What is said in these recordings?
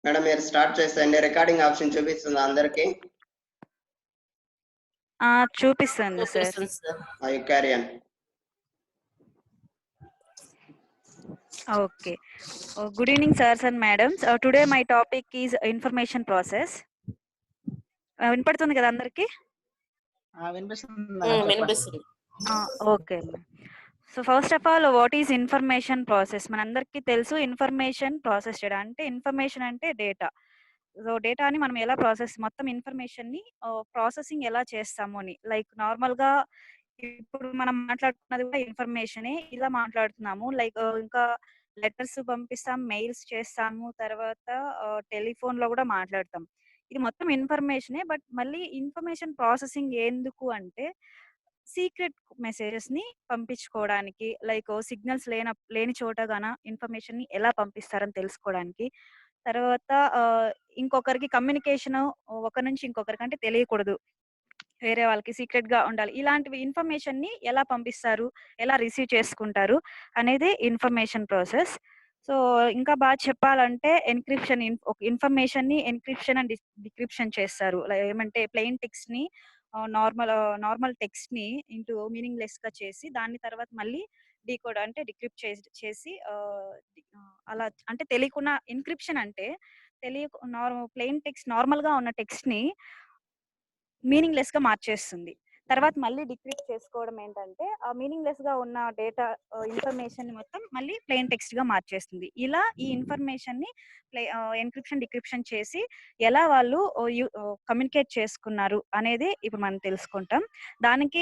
Madam మీరు start చేసేయండి. Recording option చూపిస్తుందా అందరికి? చూపిస్తుంది sir. You carry on. Okay. Good evening, sirs and madams. Today my topic is information process. వినపడుతుంది కదా అందరికి? వినిపిస్తుంది. Okay. So first of all what is information process? మనందరికీ తెలుసు ఇన్ఫర్మేషన్ ప్రాసెస్ చేయడం అంటే ఇన్ఫర్మేషన్ అంటే డేటా. సో డేటాని మనం ఎలా మొత్తం ఇన్ఫర్మేషన్‌ని ప్రాసెసింగ్ ఎలా చేస్తాము అని. లైక్ నార్మల్‌గా ఇప్పుడు మనం మాట్లాడుతున్నది కూడా ఇన్ఫర్మేషనే. ఇలా మాట్లాడుతున్నాము. లైక్ ఇంకా లెటర్స్ పంపిస్తాం, మెయిల్స్ చేస్తాము, తర్వాత టెలిఫోన్‌లో కూడా మాట్లాడతాం. ఇది మొత్తం ఇన్ఫర్మేషనే. బట్ మళ్ళీ ఇన్ఫర్మేషన్ ప్రాసెసింగ్ ఎందుకు అంటే సీక్రెట్ మెసేజెస్‌ని పంపించుకోవడానికి, లైక్ సిగ్నల్స్ లేని చోట గాన ఇన్ఫర్మేషన్‌ని ఎలా పంపిస్తారని తెలుసుకోవడానికి. తర్వాత ఇంకొకరికి కమ్యూనికేషన్ ఒకరి నుంచి ఇంకొకరికి అంటే తెలియకూడదు. వేరే వాళ్ళకి సీక్రెట్‌గా ఉండాలి. ఇలాంటివి ఇన్ఫర్మేషన్‌ని ఎలా పంపిస్తారు, ఎలా రిసీవ్ చేసుకుంటారు అనేది ఇన్ఫర్మేషన్ ప్రాసెస్. సో ఇంకా బాగా చెప్పాలంటే ఒక ఇన్ఫర్మేషన్‌ని ఎన్క్రిప్షన్ అండ్ డిక్రిప్షన్ చేస్తారు. ఏమంటే ప్లెయిన్ టెక్స్ట్‌ని నార్మల్ టెక్స్ట్‌ని మీనింగ్‌లెస్‌గా చేసి దాన్ని తర్వాత మళ్ళీ డీకోడ్ అంటే డిక్రిప్ట్ చేసి అలా అంటే తెలియకుండా ఎన్క్రిప్షన్ అంటే ప్లెయిన్ టెక్స్ట్ నార్మల్‌గా ఉన్న టెక్స్ట్‌ని మీనింగ్‌లెస్‌గా మార్చేస్తుంది. తర్వాత మళ్ళీ డిక్రిప్ట్ చేసుకోవడం ఏంటంటే ఆ మీనింగ్‌లెస్‌గా ఉన్న డేటా ఇన్ఫర్మేషన్‌ని మొత్తం మళ్ళీ ప్లెయిన్ టెక్స్ట్‌గా మార్చేస్తుంది. ఇలా ఈ ఇన్ఫర్మేషన్‌ని ఎన్క్రిప్షన్, డిక్రిప్షన్ చేసి ఎలా వాళ్ళు కమ్యూనికేట్ చేసుకున్నారు అనేది ఇప్పుడు మనం తెలుసుకుంటాం. దానికి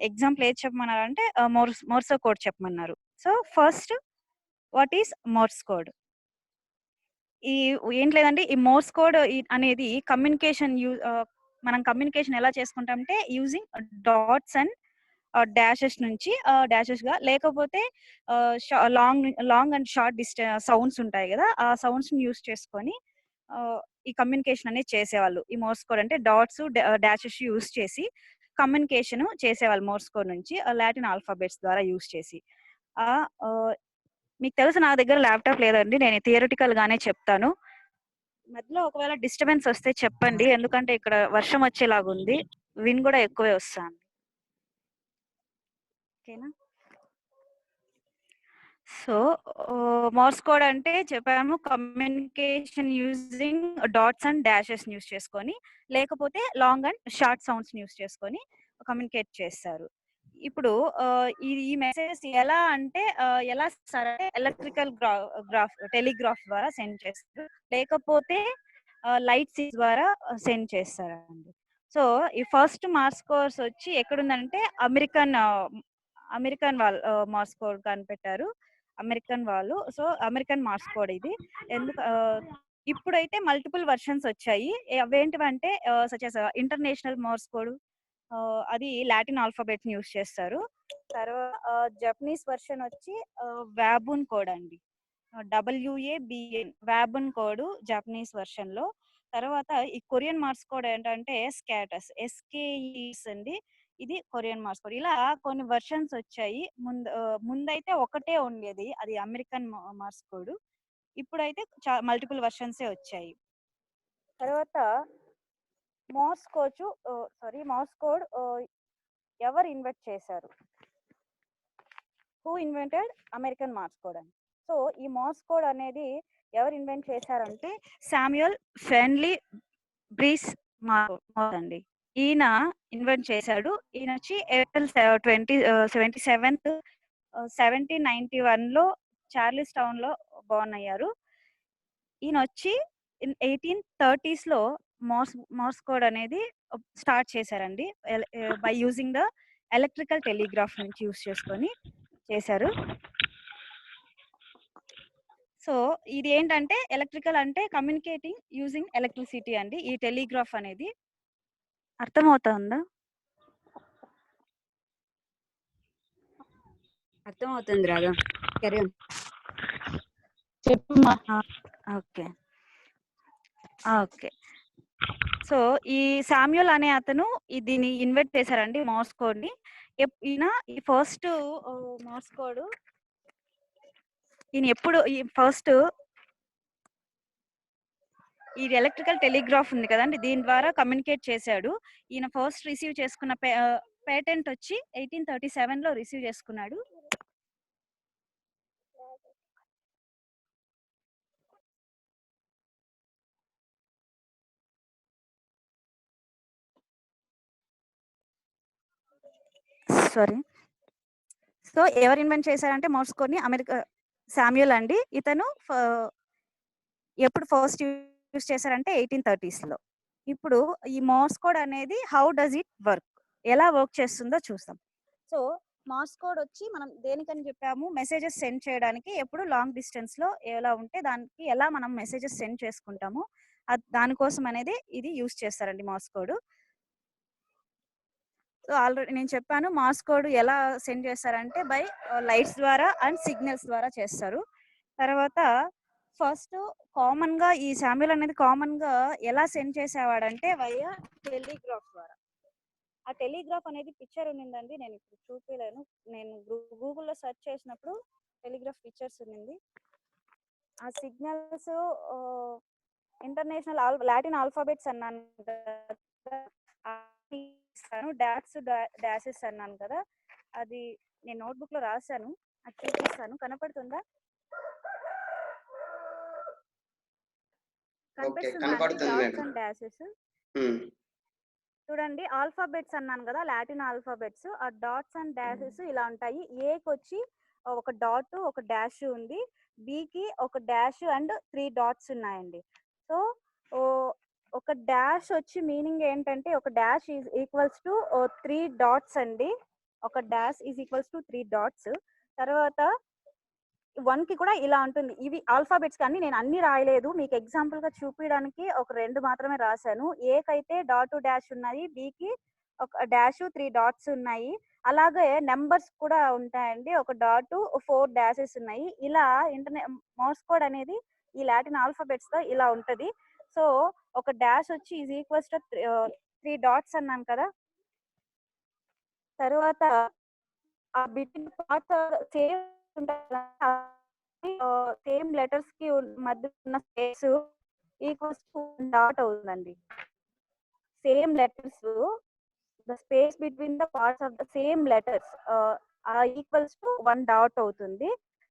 ఎగ్జాంపుల్ ఏది చెప్పమన్నారంటే మోర్స్ కోడ్ చెప్పమన్నారు. So first what is Morse code? ఏం లేదండి, ఈ మోర్స్ కోడ్ అనేది మనం కమ్యూనికేషన్ ఎలా చేసుకుంటామంటే యూజింగ్ డాట్స్ అండ్ డాషెస్ నుంచి డాషెస్‌గా లేకపోతే లాంగ్ అండ్ షార్ట్ సౌండ్స్ ఉంటాయి గదా! ఆ సౌండ్స్‌ని యూజ్ చేసుకొని ఈ కమ్యూనికేషన్ అనేది చేసేవాళ్ళు. ఈ మోర్స్ కోడ్ అంటే డాట్స్, డాషెస్ యూజ్ చేసి కమ్యూనికేషన్ చేసేవాళ్ళు మోర్స్ కోడ్ నుంచి లాటిన్ ఆల్ఫాబెట్స్ ద్వారా యూజ్ చేసి. మీకు తెలుసు నా దగ్గర ల్యాప్‌టాప్ లేదండి. నేను థియరిటికల్ గానే చెప్తాను. మధ్యలో ఒకవేళ డిస్టర్బెన్స్ వస్తే చెప్పండి. ఎందుకంటే ఇక్కడ వర్షం వచ్చేలాగుంది. విండ్ కూడా ఎక్కువే వస్తాంది. ఓకేనా? సో మోర్స్ కోడ్ అంటే చెప్పాము communication using dots and dashes use చేసుకొని, లేకపోతే long and short sounds use చేసుకొని కమ్యూనికేట్ చేస్తారు. ఇప్పుడు ఈ మెసేజెస్ ఎలా అంటే ఎలా ఇస్తారంటే ఎలక్ట్రికల్ టెలిగ్రాఫ్ ద్వారా సెండ్ చేస్తారు, లేకపోతే లైట్స్ ద్వారా సెండ్ చేస్తారండి. సో ఈ ఫస్ట్ మార్స్ కోడ్స్ వచ్చి ఎక్కడుందంటే అమెరికన్ వాళ్ళు మార్స్ కోడ్ కనిపెట్టారు. అమెరికన్ వాళ్ళు. సో అమెరికన్ మార్స్ కోడ్ ఇది. ఇప్పుడైతే మల్టిపుల్ వెర్షన్స్ వచ్చాయి. అవేంటివంటే such as international morse code, అది లాటిన్ ఆల్ఫాబెట్ ని యూజ్ చేస్తారు. తర్వాత జపనీస్ వర్షన్ వచ్చి వాబూన్ కోడ్ అండి. WABN Wabun code Japanese version లో. తర్వాత ఈ కొరియన్ మార్స్ కోడ్ ఏంటంటే స్కాటస్ SKES అండి. ఇది కొరియన్ మార్స్ కోడ్. ఇలా కొన్ని వర్షన్స్ వచ్చాయి. ముందైతే ఒకటే ఉండేది, అది అమెరికన్ మార్స్ కోడ్. ఇప్పుడైతే మల్టిపుల్ వర్షన్సే వచ్చాయి. తర్వాత మార్స్ కోడ్ ఎవరు ఇన్వెంట్ చేశారు? Who invented American morse code అని. సో ఈ మార్స్ కోడ్ అనేది ఎవరు ఇన్వెంట్ చేశారంటే శామ్యుయల్ ఫెన్లీ బ్రీస్ అండి. ఈయన ఇన్వెంట్ చేశాడు. ఈయన వచ్చి ఏప్రిల్ 27th 1791లో చార్లెస్ టౌన్ లో బోర్న్ అయ్యారు. ఈయన వచ్చి 1830s లో మార్స్ కోడ్ అనేది స్టార్ట్ చేశారండి. By using the electrical telegraph నుంచి యూజ్ చేసుకొని చేశారు. సో ఇది ఏంటంటే ఎలక్ట్రికల్ అంటే కమ్యూనికేటింగ్ యూజింగ్ ఎలక్ట్రిసిటీ అండి. ఈ టెలిగ్రాఫ్ అనేది అర్థమవుతుందా? అర్థమవుతుంది రాగా. ఓకే. సో ఈ శామ్యుయల్ అనే అతను దీన్ని ఇన్వెంట్ చేశారండి మార్స్ కోడ్ ని. ఈయన ఈ ఫస్ట్ మార్స్ కోడ్ ఈయన ఎప్పుడు ఈ ఫస్ట్ ఇది ఎలక్ట్రికల్ టెలిగ్రాఫ్ ఉంది కదండి, దీని ద్వారా కమ్యూనికేట్ చేశాడు. ఈయన ఫస్ట్ రిసీవ్ చేసుకున్న పేటెంట్ వచ్చి 1837 లో రిసీవ్ చేసుకున్నాడు. సారీ. సో ఎవరు ఇన్వెంట్ చేశారంటే మోర్స్ కోడ్ ని శామ్యూల్ అండి. ఇతను ఎప్పుడు ఫస్ట్ యూస్ చేశారంటే 1830s లో. ఇప్పుడు ఈ మోర్స్ కోడ్ అనేది హౌ డస్ ఇట్ వర్క్, ఎలా వర్క్ చేస్తుందో చూస్తాం. సో మార్స్ కోడ్ వచ్చి మనం దేనికని చెప్పాము, మెసేజెస్ సెండ్ చేయడానికి. ఎప్పుడు లాంగ్ డిస్టెన్స్ లో ఎలా ఉంటే దానికి ఎలా మనం మెసేజెస్ సెండ్ చేసుకుంటాము దానికోసం అనేది ఇది యూస్ చేస్తారండి మార్స్ కోడ్. సో ఆల్రెడీ నేను చెప్పాను మార్స్ కోడ్ ఎలా సెండ్ చేస్తారంటే బై లైట్స్ ద్వారా అండ్ సిగ్నల్స్ ద్వారా చేస్తారు. తర్వాత ఫస్ట్ కామన్ గా ఈ శామ్యూల్ అనేది కామన్ గా ఎలా సెండ్ చేసేవాడంటే వయా టెలిగ్రాఫ్ ద్వారా. ఆ టెలిగ్రాఫ్ అనేది పిక్చర్ ఉన్నిందండి, నేను ఇప్పుడు చూపించలేను. నేను గూగుల్లో సెర్చ్ చేసినప్పుడు టెలిగ్రాఫ్ పిక్చర్స్ ఉన్నింది. ఆ సిగ్నల్స్ ఇంటర్నేషనల్ లాటిన్ ఆల్ఫాబెట్స్ అన్నాను కదా, డాషెస్ అన్నాను కదా, అది నేను నోట్బుక్ లో రాశాను, అది చూపిస్తాను. కనపడుతుందా? కనపడుతుంది డాట్స్ అండ్ డాషెస్ చూడండి. ఆల్ఫాబెట్స్ అన్నాను కదా, లాటిన్ ఆల్ఫాబెట్స్. ఆ డాట్స్ అండ్ డాషెస్ ఇలా ఉంటాయి. ఏకి వచ్చి ఒక డాట్ ఒక డాష్ ఉంది, బికి ఒక డాష్ అండ్ 3 డాట్స్ ఉన్నాయండి. సో ఒక డాష్ వచ్చి మీనింగ్ ఏంటంటే ఒక dash is equals to 3 dots అండి. ఒక dash is equals to 3 dots. తర్వాత 1 కి కూడా ఇలా ఉంటుంది. ఇవి ఆల్ఫాబెట్స్ కానీ నేను అన్ని రాయలేదు, మీకు ఎగ్జాంపుల్ గా చూపించడానికి ఒక 2 మాత్రమే రాశాను. ఏకైతే డాట్ డాష్ ఉన్నాయి, బికి ఒక డాష్ 3 డాట్స్ ఉన్నాయి. అలాగే నెంబర్స్ కూడా ఉంటాయండి, ఒక డాట్ 4 డాషెస్ ఉన్నాయి. ఇలా మోర్స్ కోడ్ అనేది ఈ లాటిన్ ఆల్ఫాబెట్స్ తో ఇలా ఉంటది. సో ఒక డాష్ వచ్చి ఈజ్ ఈక్వల్స్ టు 3 డాట్స్ అన్నాం కదా. తర్వాత ఆ బిట్వీన్ పార్ట్స్ సేమ్ లెటర్స్ కి మధ్య ఉన్న స్పేస్ ఈక్వల్స్ టు డాట్ అవుతుందండి. Same letters, the space between the parts of the same letters equals to 1 dot అవుతుంది.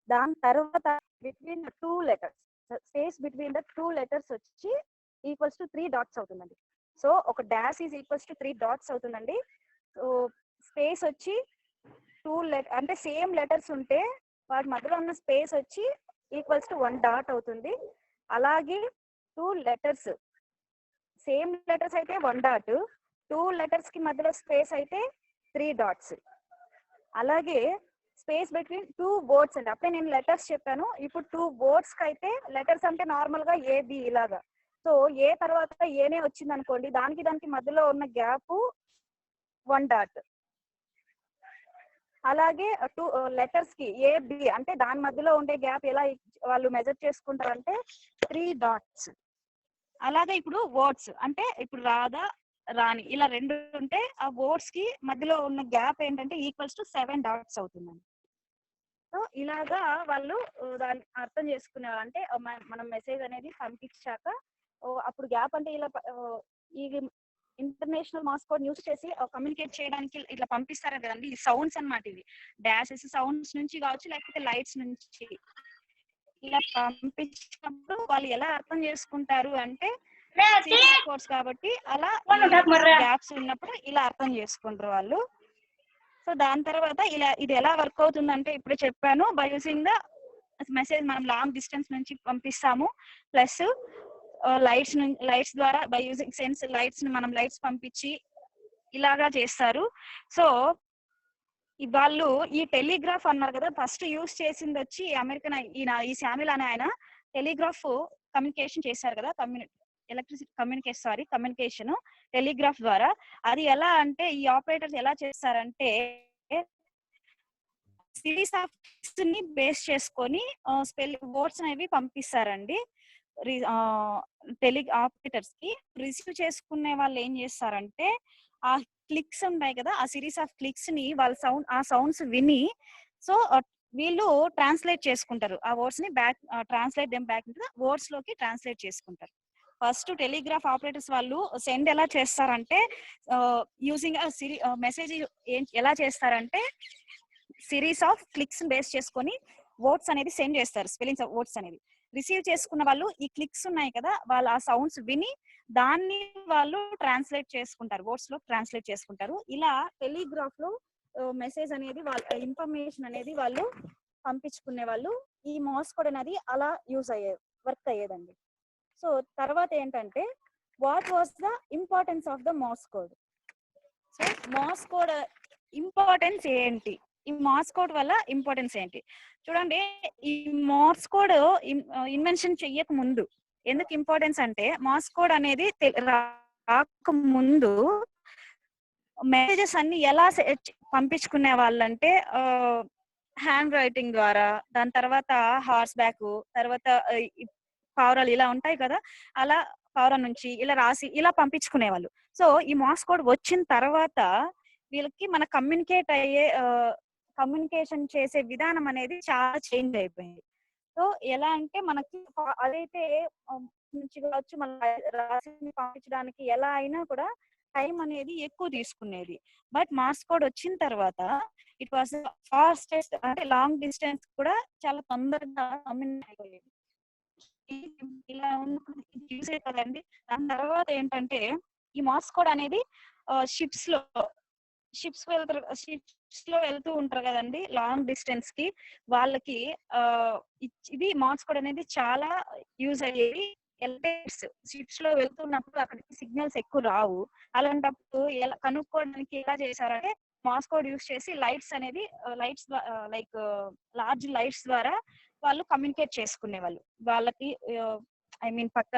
దాని తర్వాత between the 2 letters, space between the 2 letters వచ్చి ఈక్వల్స్ టు 3 డాట్స్ అవుతుందండి. So ఒక dash is equals to 3 dots అవుతుందండి. So space వచ్చి 2 అంటే same letters ఉంటే వాటి మధ్యలో ఉన్న స్పేస్ వచ్చి ఈక్వల్స్ టు 1 డాట్ అవుతుంది. అలాగే 2 లెటర్స్, సేమ్ లెటర్స్ అయితే 1 డాట్, 2 లెటర్స్ కి మధ్యలో స్పేస్ అయితే 3 డాట్స్. అలాగే స్పేస్ బిట్వీన్ 2 వర్డ్స్ అండి, అప్పుడే నేను లెటర్స్ చెప్పాను. ఇప్పుడు 2 వర్డ్స్ కి అయితే లెటర్స్ అంటే నార్మల్ గా ఏబి ఇలాగా. సో ఏ తర్వాత ఏనే వచ్చింది అనుకోండి, దానికి మధ్యలో ఉన్న గ్యాప్ 1 డాట్. అలాగే 2 లెటర్స్ కి ఏబి అంటే దాని మధ్యలో ఉండే గ్యాప్ ఎలా వాళ్ళు మెజర్ చేసుకుంటారంటే 3 డాట్స్. అలాగే ఇప్పుడు వర్డ్స్ అంటే ఇప్పుడు రాధా రాణి ఇలా 2 ఉంటే ఆ వర్డ్స్ కి మధ్యలో ఉన్న గ్యాప్ ఏంటంటే ఈక్వల్స్ టు 7 డాట్స్ అవుతుందండి. సో ఇలాగా వాళ్ళు దాన్ని అర్థం చేసుకునేవారు. అంటే మనం మెసేజ్ అనేది పంపించాక అప్పుడు గ్యాప్ అంటే ఇలా ఈ ఇంటర్నేషనల్ మార్స్ కోడ్ యూస్ చేసి కమ్యూనికేట్ చేయడానికి ఇట్లా పంపిస్తారు కదండి, ఈ సౌండ్స్ అన్నమాట. ఇవి డాషెస్ సౌండ్స్ నుంచి కావచ్చు, లేకపోతే లైట్స్ నుంచి ఇలా పంపించినప్పుడు వాళ్ళు ఎలా అర్థం చేసుకుంటారు అంటే సీక్రెట్ కోడ్స్ కాబట్టి అలా గ్యాప్స్ ఉన్నప్పుడు ఇలా అర్థం చేసుకుంటారు వాళ్ళు. సో దాని తర్వాత ఇలా ఇది ఎలా వర్క్ అవుతుందంటే ఇప్పుడు చెప్పాను, బై యూజింగ్ ద మెసేజ్ మనం లాంగ్ డిస్టెన్స్ నుంచి పంపిస్తాము. ప్లస్ లైట్స్ ద్వారా బై యూజింగ్ సెన్స్ లైట్స్ మనం లైట్స్ పంపించి ఇలాగా చేస్తారు. సో వాళ్ళు ఈ టెలిగ్రాఫ్ అన్నారు కదా, ఫస్ట్ యూస్ చేసింది వచ్చి అమెరికన్ ఈ శామ్యూల్ అనే ఆయన టెలిగ్రాఫ్ కమ్యూనికేషన్ చేశారు కదా, కమ్యూనికేషన్ టెలిగ్రాఫ్ ద్వారా. అది ఎలా అంటే ఈ ఆపరేటర్స్ ఎలా చేస్తారంటే సిరీస్ ఆఫ్ ని బేస్ చేసుకొని వర్డ్స్ అనేవి పంపిస్తారండి ఆపరేటర్స్ కి. రిసీవ్ చేసుకునే వాళ్ళు ఏం చేస్తారంటే ఆ క్లిక్స్ ఉంటాయి కదా, ఆ సిరీస్ ఆఫ్ క్లిక్స్ ని వాళ్ళ సౌండ్స్ విని సో వీళ్ళు ట్రాన్స్లేట్ చేసుకుంటారు. ఆ వర్డ్స్ ని ట్రాన్స్లేట్ దెమ్ బ్యాక్ వర్డ్స్ లోకి ట్రాన్స్లేట్ చేసుకుంటారు. ఫస్ట్ టెలిగ్రాఫ్ ఆపరేటర్స్ వాళ్ళు సెండ్ ఎలా చేస్తారంటే యూజింగ్ మెసేజ్ ఎలా చేస్తారంటే సిరీస్ ఆఫ్ క్లిక్స్ బేస్ చేసుకొని వర్డ్స్ అనేది సెండ్ చేస్తారు, స్పెల్లింగ్స్ ఆఫ్ వర్డ్స్ అనేది. రిసీవ్ చేసుకున్న వాళ్ళు ఈ క్లిక్స్ ఉన్నాయి కదా, వాళ్ళు ఆ సౌండ్స్ విని దాన్ని వాళ్ళు ట్రాన్స్లేట్ చేసుకుంటారు, వర్డ్స్ లో ట్రాన్స్లేట్ చేసుకుంటారు. ఇలా టెలిగ్రాఫ్ లో మెసేజ్ అనేది వాళ్ళ ఇన్ఫర్మేషన్ అనేది వాళ్ళు పంపించుకునే వాళ్ళు. ఈ మాస్ కోడ్ అనేది అలా వర్క్ అయ్యేదండి. సో తర్వాత ఏంటంటే what was the importance of the mass code. So mass code importance ఏంటి, ఈ మాస్ కోడ్ వల్ల ఇంపార్టెన్స్ ఏంటి చూడండి. ఈ మాస్ కోడ్ ఇన్వెన్షన్ చెయ్యక ముందు ఎందుకు ఇంపార్టెన్స్ అంటే, మాస్ కోడ్ అనేది రాక ముందు మెసేజెస్ అన్ని ఎలా పంపించుకునే వాళ్ళంటే హ్యాండ్ రైటింగ్ ద్వారా, దాని తర్వాత హార్స్ బ్యాక్, తర్వాత పావురాలు ఇలా ఉంటాయి కదా, అలా పావురం నుంచి ఇలా రాసి ఇలా పంపించుకునే వాళ్ళు. సో ఈ మాస్ కోడ్ వచ్చిన తర్వాత వీళ్ళకి మన కమ్యూనికేషన్ చేసే విధానం అనేది చాలా చేంజ్ అయిపోయింది. సో ఎలా అంటే మనకి అదైతే నుంచి కావచ్చు, మన రాసి పంపించడానికి ఎలా అయినా కూడా టైం అనేది ఎక్కువ తీసుకునేది. బట్ మాస్ కోడ్ వచ్చిన తర్వాత ఇట్ వాస్ ఫాస్టెస్ట్, అంటే లాంగ్ డిస్టెన్స్ కూడా చాలా తొందరగా కమ్యూనికేట్ అయ్యేది. ఇలా చూసే కదండి. దాని తర్వాత ఏంటంటే ఈ మాస్ కోడ్ అనేది షిప్స్ లో వెళ్తూ ఉంటారు కదండి లాంగ్ డిస్టెన్స్ కి, వాళ్ళకి ఇది మాస్ కోడ్ అనేది చాలా యూజ్ అయ్యేది. షిప్స్ లో వెళ్తున్నప్పుడు అక్కడికి సిగ్నల్స్ ఎక్కువ రావు, అలాంటప్పుడు ఎలా కనుక్కోవడానికి ఎలా చేశారంటే మాస్ కోడ్ యూజ్ చేసి లైట్స్ లైక్ లార్జ్ లైట్స్ ద్వారా వాళ్ళు కమ్యూనికేట్ చేసుకునే వాళ్ళు. వాళ్ళకి పక్క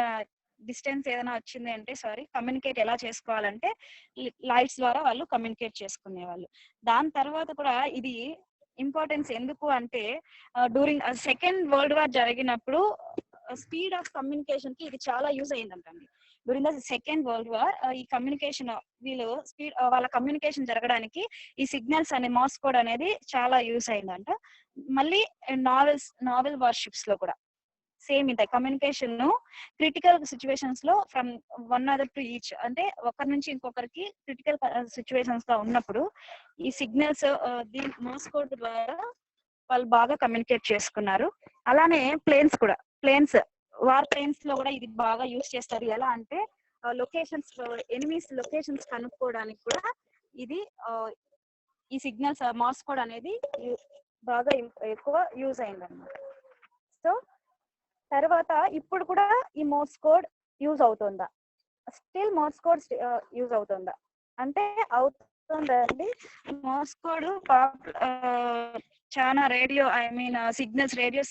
డిస్టెన్స్ ఏదైనా వచ్చింది అంటే కమ్యూనికేట్ ఎలా చేసుకోవాలంటే లైట్స్ ద్వారా వాళ్ళు కమ్యూనికేట్ చేసుకునే వాళ్ళు. దాని తర్వాత కూడా ఇది ఇంపార్టెన్స్ ఎందుకు అంటే డ్యూరింగ్ సెకండ్ వరల్డ్ వార్ జరిగినప్పుడు స్పీడ్ ఆఫ్ కమ్యూనికేషన్ కి ఇది చాలా యూజ్ అయిందంటండి. During the second world war ఈ కమ్యూనికేషన్ వాళ్ళ కమ్యూనికేషన్ జరగడానికి ఈ సిగ్నల్స్ అనే మాస్ కోడ్ అనేది చాలా యూజ్ అయిందంట. మళ్ళీ నావెల్ వార్షిప్స్ లో కూడా సేమ్ ఇంత కమ్యూనికేషన్ క్రిటికల్ సిచ్యువేషన్స్ లో from one other to each, అంటే ఒకరి నుంచి ఇంకొకరికి క్రిటికల్ సిచ్యువేషన్స్ గా ఉన్నప్పుడు ఈ సిగ్నల్స్ మాస్ కోడ్ ద్వారా వాళ్ళు బాగా కమ్యూనికేట్ చేసుకున్నారు. అలానే వార్ ప్లేన్స్ లో కూడా ఇది బాగా యూజ్ చేస్తారు. ఎలా అంటే లొకేషన్స్, ఎనిమీస్ లొకేషన్స్ కనుక్కోవడానికి కూడా ఇది ఈ సిగ్నల్స్ మాస్ కోడ్ అనేది బాగా ఎక్కువ యూజ్ అయింది అన్నమాట. సో తర్వాత ఇప్పుడు కూడా ఈ మోర్స్ కోడ్ యూజ్ అవుతుందా, స్టిల్ మోర్స్ కోడ్ యూజ్ అవుతుందా అంటే అవుతుందండి. మోర్స్ కోడ్ చాలా రేడియో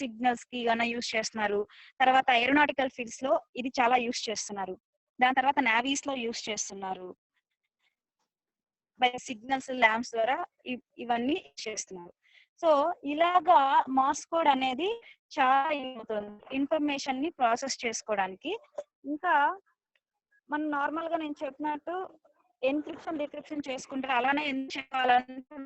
సిగ్నల్స్ కి గాన యూజ్ చేస్తున్నారు. తర్వాత ఏరోనాటికల్ ఫీల్డ్స్ లో ఇది చాలా యూజ్ చేస్తున్నారు. దాని తర్వాత నావీస్ లో యూజ్ చేస్తున్నారు. బై సిగ్నల్స్ ల్యాంప్స్ ద్వారా ఇవన్నీ చేస్తున్నారు. సో ఇలాగా మాస్ కోడ్ అనేది చాలా ఇన్ఫర్మేషన్ ని ప్రాసెస్ చేసుకోవడానికి. ఇంకా మనం నార్మల్ గా నేను చెప్పినట్టు ఎన్క్రిప్షన్ డిక్రిప్షన్ చేసుకుంటారు. అలానే ఎందుకు చెప్పాలంటే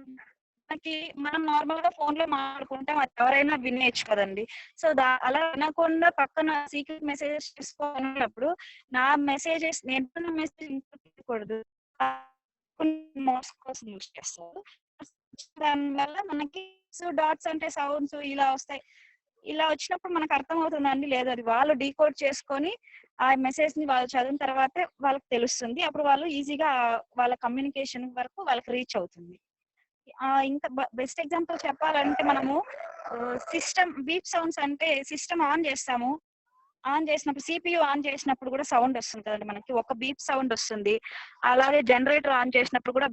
మనకి మనం నార్మల్ గా ఫోన్ లో మాట్లాడుకుంటాం, అది ఎవరైనా వినేయచ్చు కదండి. సో అలా వినకుండా పక్కన సీక్రెట్ మెసేజెస్ చేసుకోనప్పుడు నా మెసేజెస్ నేను మెసేజ్ చేయకూడదు, మాస్ కోసం యూజ్ చేస్తారు. దానివల్ల మనకి డాట్స్ అంటే సౌండ్స్ ఇలా వస్తాయి. ఇలా వచ్చినప్పుడు మనకు అర్థం అవుతుందండి లేదు, అది వాళ్ళు డీకోడ్ చేసుకొని ఆ మెసేజ్ ని వాళ్ళు చదివిన తర్వాతే వాళ్ళకి తెలుస్తుంది. అప్పుడు వాళ్ళు ఈజీగా వాళ్ళ కమ్యూనికేషన్ వరకు వాళ్ళకి రీచ్ అవుతుంది. ఇంకా బెస్ట్ ఎగ్జాంపుల్ చెప్పాలంటే మనము సిస్టమ్ బీప్ సౌండ్స్ అంటే సిస్టమ్ ఆన్ చేసినప్పుడు CPU ఆన్ చేసినప్పుడు కూడా సౌండ్ వస్తుంది కదండి, మనకి ఒక బీప్ సౌండ్ వస్తుంది. అలాగే జనరేటర్ ఆన్ చేసినప్పుడు కూడా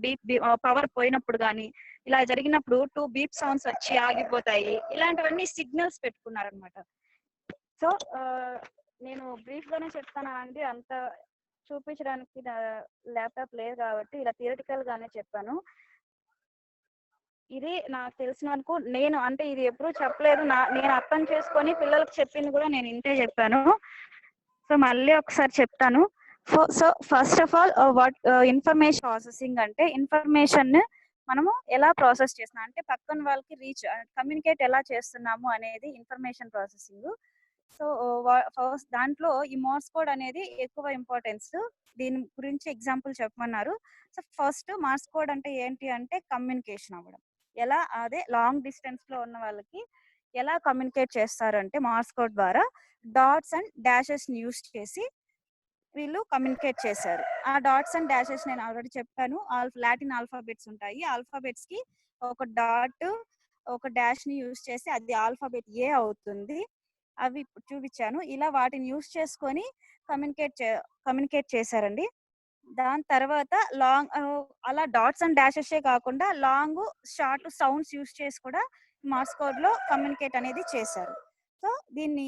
పవర్ పోయినప్పుడు కానీ ఇలా జరిగినప్పుడు 2 బీప్ సౌండ్స్ వచ్చి ఆగిపోతాయి. ఇలాంటివన్నీ సిగ్నల్స్ పెట్టుకున్నారనమాట. సో నేను బ్రీఫ్ గానే చెప్తాను అండి, అంత చూపించడానికి ల్యాప్టాప్ లేదు కాబట్టి ఇలా థియరిటికల్ గానే చెప్పాను. ఇది నాకు తెలిసిన వరకు నేను అంటే ఇది ఎప్పుడూ చెప్పలేదు, నేను అర్థం చేసుకొని పిల్లలకు చెప్పింది కూడా నేను ఇంతే చెప్పాను. సో మళ్ళీ ఒకసారి చెప్తాను. So first of all what information processing అంటే ఇన్ఫర్మేషన్ మనము ఎలా ప్రాసెస్ చేస్తున్నాం అంటే పక్కన వాళ్ళకి కమ్యూనికేట్ ఎలా చేస్తున్నాము అనేది ఇన్ఫర్మేషన్ ప్రాసెసింగ్. సో ఫస్ట్ దాంట్లో ఈ మార్స్ కోడ్ అనేది ఎక్కువ ఇంపార్టెన్స్. దీని గురించి ఎగ్జాంపుల్ చెప్పమన్నారు. సో ఫస్ట్ మార్స్ కోడ్ అంటే ఏంటి అంటే కమ్యూనికేషన్ అవ్వడం. ఎలా అదే లాంగ్ డిస్టెన్స్ లో ఉన్న వాళ్ళకి ఎలా కమ్యూనికేట్ చేస్తారంటే మార్స్ కోడ్ ద్వారా డాట్స్ అండ్ డాషెస్ యూస్ చేసి వీళ్ళు కమ్యూనికేట్ చేశారు. ఆ డాట్స్ అండ్ డాషెస్ నేను ఆల్రెడీ చెప్పాను. లాటిన్ ఆల్ఫాబెట్స్ ఉంటాయి. ఆల్ఫాబెట్స్ కి ఒక డాట్ ఒక డాష్ ని యూస్ చేసి అది ఆల్ఫాబెట్ ఏ అవుతుంది. అవి ఇప్పుడు చూపించాను. ఇలా వాటిని యూస్ చేసుకొని కమ్యూనికేట్ చేశారండి. దాని తర్వాత లాంగ్ అలా డాట్స్ అండ్ డాషెస్ కాకుండా లాంగ్ షార్ట్ సౌండ్స్ యూస్ చేసి కూడా మార్స్ కోడ్ లో కమ్యూనికేట్ అనేది చేశారు. సో దీన్ని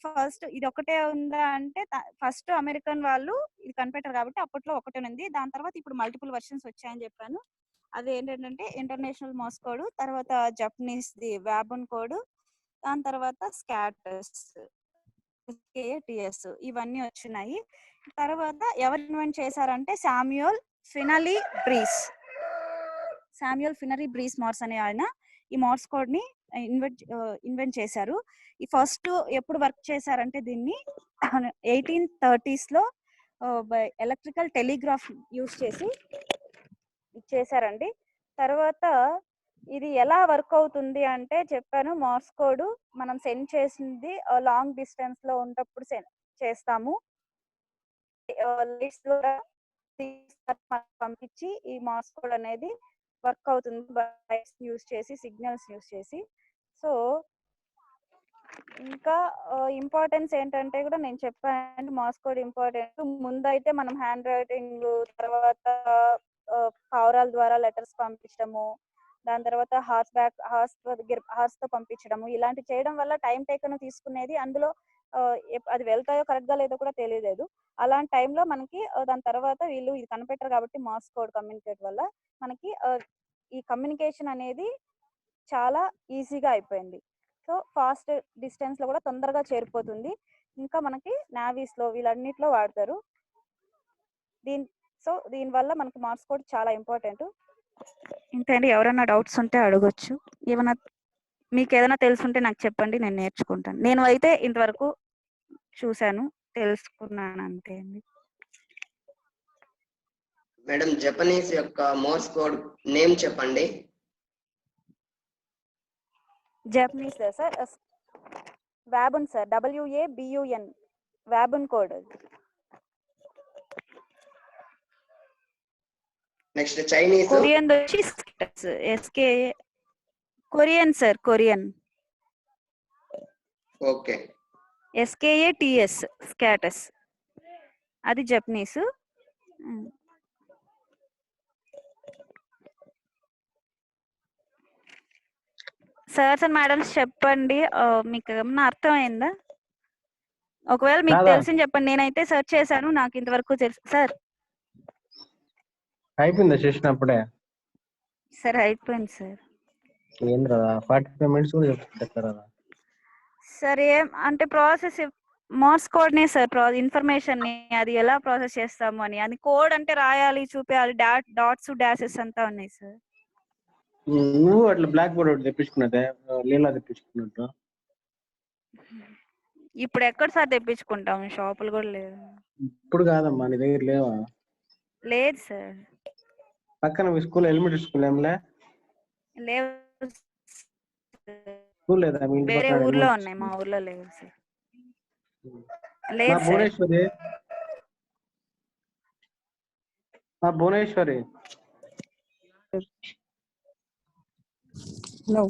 ఫస్ట్ ఇది ఒకటే ఉందా అంటే ఫస్ట్ అమెరికన్ వాళ్ళు ఇది కనిపెట్టారు కాబట్టి అప్పట్లో ఒకటే ఉంది. దాని తర్వాత ఇప్పుడు మల్టిపుల్ వర్షన్స్ వచ్చాయని చెప్పాను. అది ఏంటంటే ఇంటర్నేషనల్ మార్స్ కోడ్, తర్వాత జపనీస్ ది వ్యాబన్ కోడ్, దాని తర్వాత స్కాటర్స్ టిఎస్ ఇవన్నీ వచ్చినాయి. తర్వాత ఎవరు ఇన్వెంట్ చేశారంటే శామ్యూయల్ ఫినరీ బ్రీస్ మార్స్ అనే ఆయన ఈ మార్స్ కోడ్ ని ఇన్వెంట్ చేశారు. ఈ ఫస్ట్ ఎప్పుడు వర్క్ చేశారంటే దీన్ని 1830s లో ఎలక్ట్రికల్ టెలిగ్రాఫ్ యూస్ చేసి చేశారండి. తర్వాత ఇది ఎలా వర్క్ అవుతుంది అంటే చెప్పాను, మార్స్ కోడ్ మనం సెండ్ చేసింది లాంగ్ డిస్టెన్స్ లో ఉన్నప్పుడు చేస్తాము. లిస్ట్ ద్వారా పంపించి ఈ మార్స్ కోడ్ అనేది వర్క్ అవుతుంది యూస్ చేసి, సిగ్నల్స్ యూస్ చేసి. సో ఇంకా ఇంపార్టెన్స్ ఏంటంటే కూడా నేను చెప్పాను మార్స్ కోడ్ ఇంపార్టెంట్. ముందైతే మనం హ్యాండ్ రైటింగ్, తర్వాత పావురాల ద్వారా లెటర్స్ పంపించడము, దాని తర్వాత హార్స్ తో పంపించడము, ఇలాంటి చేయడం వల్ల టైం టేకన్ తీసుకునేది. అందులో అది వెళ్తాయో కరెక్ట్ గా లేదో కూడా తెలియలేదు. అలాంటి టైంలో మనకి దాని తర్వాత వీళ్ళు ఇది కనిపెట్టారు కాబట్టి మార్స్ కోడ్ కమ్యూనికేట్ వల్ల మనకి ఈ కమ్యూనికేషన్ అనేది చాలా ఈజీగా అయిపోయింది. సో ఫాస్ట్ డిస్టెన్స్ లో కూడా తొందరగా చేరిపోతుంది. ఇంకా మనకి నావీస్ లో వీళ్ళన్నిట్లో వాడతారు. దీని వల్ల మనకి మార్స్ కోడ్ చాలా ఇంపార్టెంట్. ఇంకండి ఎవరైనా డౌట్స్ ఉంటే అడగొచ్చు. ఏమైనా మీకు ఏదైనా తెలుసుంటే నాకు చెప్పండి, నేను నేర్చుకుంటాను. నేను అయితే ఇంతవరకు చూశాను, తెలుసుకున్నాను అంతే అండి. మేడం జపనీస్ యొక్క మోర్స్ కోడ్ నేమ్ చెప్పండి. Japanese sir Wabun sir, WABUN Wabun code. Next Chinese. Korean వచ్చి SK Korean sir, Korean okay. SKATS SKATS అది జపనీస్. సార్స్ అండ్ మేడమ్స్ చెప్పండి, మీకు ఏమన్నా అర్థమైందా? ఒకవేళ మీకు తెలిసింది చెప్పండి. నేనైతే సెర్చ్ చేశాను, నాకు ఇంతవరకు తెలుసు సార్. అయిపోయిందా సెషన్ అప్పుడే? సార్ అయిపోయింది సార్. ఏంద్రా 45 minutes కూడా చెప్తారా సార్? ఏం అంటే ప్రాసెస్ మార్స్ కోడ్ నే సార్, ఇన్ఫర్మేషన్ ని అది ఎలా ప్రాసెస్ చేస్తాము అని. అది కోడ్ అంటే రాయాలి, చూపించాలి, డాట్స్ డాషెస్ అంతా ఉన్నాయి సార్. నువ్వు అట్లా బ్లాక్ బోర్డ్ ఒకటి తెప్పించుకున్నదే లీలా తెప్పించుకున్నట్టు. ఇప్పుడు ఎక్కడ సార్ తెప్పించుకుంటాం, షాపులు కూడా లేదు. ఇప్పుడు కాదమ్మా, నీ దగ్గర లేవా? లేదు సార్. పక్కన మీ స్కూల్ ఎలిమెంటరీ స్కూల్ ఏంలే? లేవు, స్కూల్ లేదా మీ ఇంటి వేరే పక్కన? ఊర్లో ఉన్నాయి, మా ఊర్లో లేవు సార్. లేదు సార్. భువనేశ్వరి, భువనేశ్వరి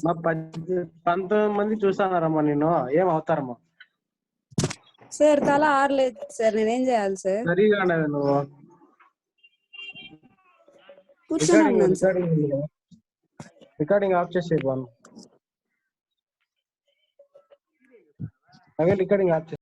మా 19 మంది చూస్తానారమ్మా. నేను ఏం అవుతారమ్మా సార్? తల ఆరలేదు సార్, నేనేం చేయాలి సార్? సరిగా నువ్వు రికార్డింగ్ ఆఫ్ చేసే రికార్డింగ్ ఆఫ్ చేసి